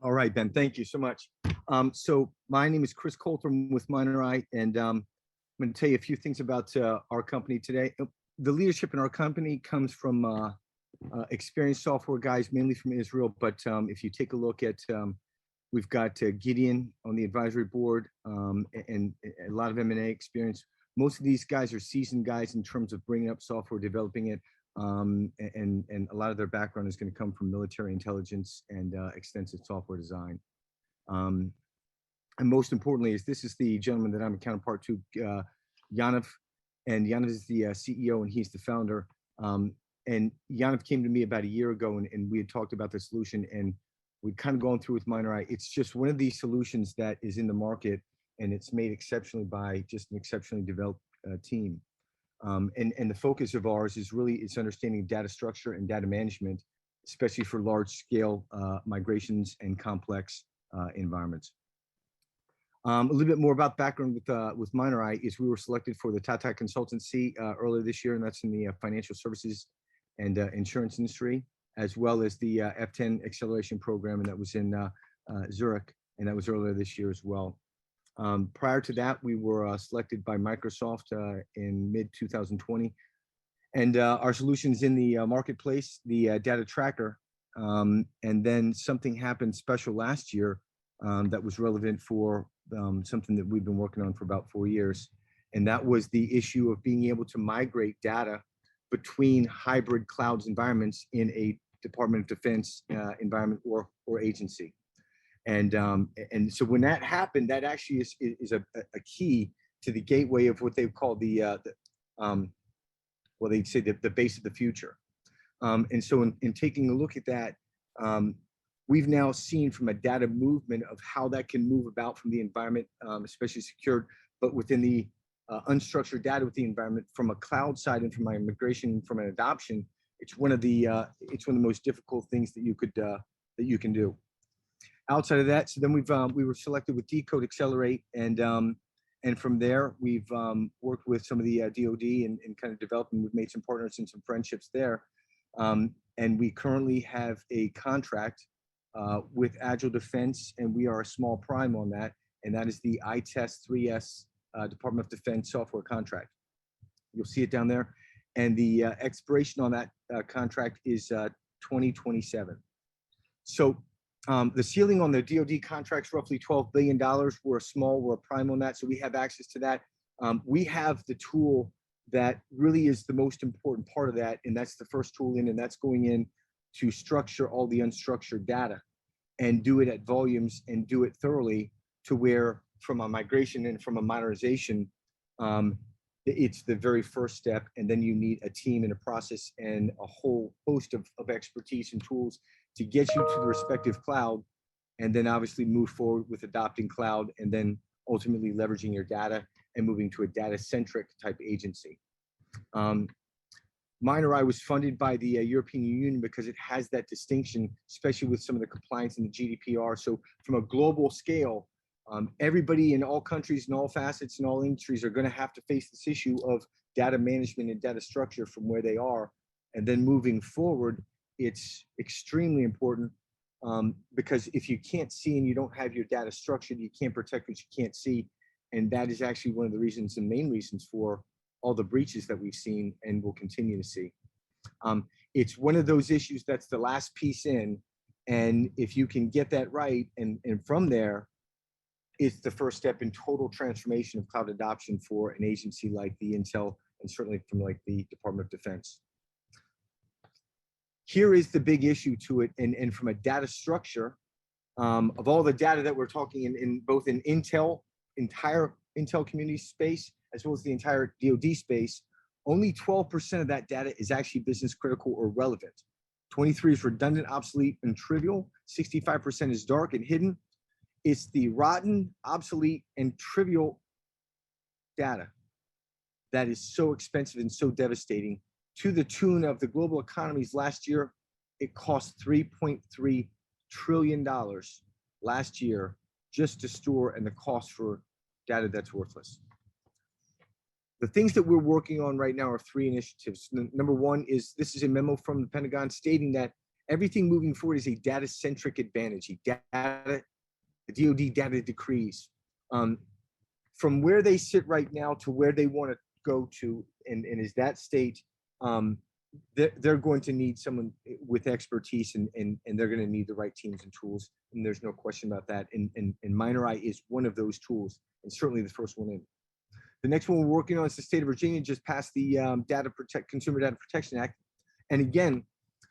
All right, Ben, thank you so much. So my name is Chris Coulter with MinerEye, and I'm going to tell you a few things about our company today. The leadership in our company comes from experienced software guys, mainly from Israel. But if you take a look at, we've got Gideon on the advisory board and a lot of M&A experience. Most of these guys are seasoned guys in terms of bringing up software, developing it. And a lot of their background is going to come from military intelligence and extensive software design. And most importantly, this is the gentleman that I'm a counterpart to, Yaniv, and Yaniv is the CEO and he's the founder. And Yaniv came to me about a year ago, and we had talked about the solution, and we'd kind of gone through with MinerEye. It's just one of these solutions that is in the market, and it's made exceptionally by just an exceptionally developed team. And the focus of ours is really it's understanding data structure and data management, especially for large scale migrations and complex environments. A little bit more about background with MinerEye is we were selected for the Tata Consultancy earlier this year, and that's in the financial services and insurance industry, as well as the F10 acceleration program, and that was in Zurich, and that was earlier this year as well. Prior to that, we were selected by Microsoft in mid-2020, and our solution's in the marketplace, the data tracker, and then something happened special last year that was relevant for something that we've been working on for about 4 years, and that was the issue of being able to migrate data between hybrid clouds environments in a Department of Defense environment or agency. And so when that happened, that actually is a key to the gateway of what they call well, they'd say the base of the future. And so in taking a look at that, we've now seen from a data movement of how that can move about from the environment, especially secured, but within the unstructured data with the environment from a cloud side and from a migration, from an adoption, it's one of the most difficult things that you can do. Outside of that, so then we were selected with Decode Accelerate, and from there we've worked with some of the DoD and kind of developed, and we've made some partners and some friendships there. And we currently have a contract with Agile Defense, and we are a small prime on that, and that is the ITEST 3S Department of Defense software contract. You'll see it down there, and the expiration on that contract is 2027. So the ceiling on the DoD contract's roughly $12 billion. We're a prime on that, so we have access to that. We have the tool that really is the most important part of that, and that's the first tool in, and that's going in to structure all the unstructured data and do it at volumes and do it thoroughly to where from a migration and from a modernization, it's the very first step, and then you need a team and a process and a whole host of expertise and tools to get you to the respective cloud, and then obviously move forward with adopting cloud and then ultimately leveraging your data and moving to a data-centric type agency. MinerEye was funded by the European Union because it has that distinction, especially with some of the compliance in the GDPR. So from a global scale, everybody in all countries and all facets and all industries are going to have to face this issue of data management and data structure from where they are. And then moving forward, it's extremely important because if you can't see and you don't have your data structured, you can't protect what you can't see. And that is actually one of the reasons and main reasons for all the breaches that we've seen and will continue to see. It's one of those issues that's the last piece in. And if you can get that right, and from there, it's the first step in total transformation of cloud adoption for an agency like the Intel and certainly from like the Department of Defense. Here is the big issue to it, and from a data structure, of all the data that we're talking in both in entire Intel community space, as well as the entire DoD space, only 12% of that data is actually business critical or relevant. 23% is redundant, obsolete, and trivial. 65% is dark and hidden. It's the rotten, obsolete, and trivial data that is so expensive and so devastating, to the tune of the global economies last year. It cost $3.3 trillion last year just to store, and the cost for data that's worthless. The things that we're working on right now are 3 initiatives. Number one is, this is a memo from the Pentagon stating that everything moving forward is a data-centric advantage, the DoD data decrees. From where they sit right now to where they want to go to, and is that state, they're going to need someone with expertise, and they're going to need the right teams and tools, and there's no question about that. And MinerEye is one of those tools, and certainly the first one in. The next one we're working on is the state of Virginia just passed the Consumer Data Protection Act. And again,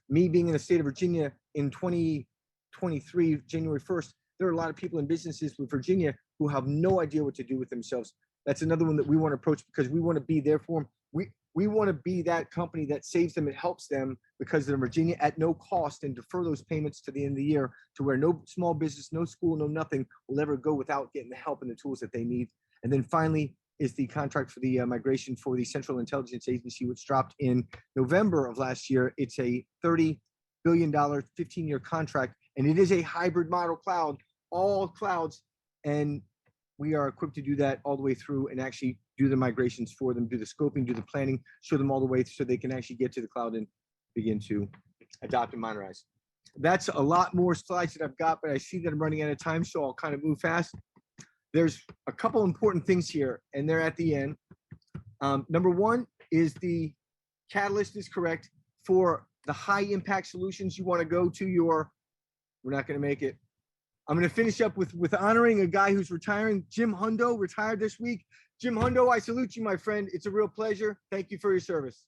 me being in the state of Virginia in 2023, January 1st, there are a lot of people in businesses with Virginia who have no idea what to do with themselves. That's another one that we want to approach, because we want to be there for them. We want to be that company that saves them and helps them because they're in Virginia at no cost, and defer those payments to the end of the year, to where no small business, no school, no nothing will ever go without getting the help and the tools that they need. And then finally is the contract for the migration for the Central Intelligence Agency, which dropped in November of last year. It's a $30 billion, 15-year contract, and it is a hybrid model cloud, all clouds. And we are equipped to do that all the way through and actually do the migrations for them, do the scoping, do the planning, show them all the way so they can actually get to the cloud and begin to adopt and modernize. That's a lot more slides that I've got, but I see that I'm running out of time, so I'll kind of move fast. There's a couple important things here, and they're at the end. Number one is the catalyst is correct for the high impact solutions. You want to go to your, we're not going to make it. I'm going to finish up with honoring a guy who's retiring. Jim Hundo retired this week. Jim Hundo, I salute you, my friend. It's a real pleasure. Thank you for your service.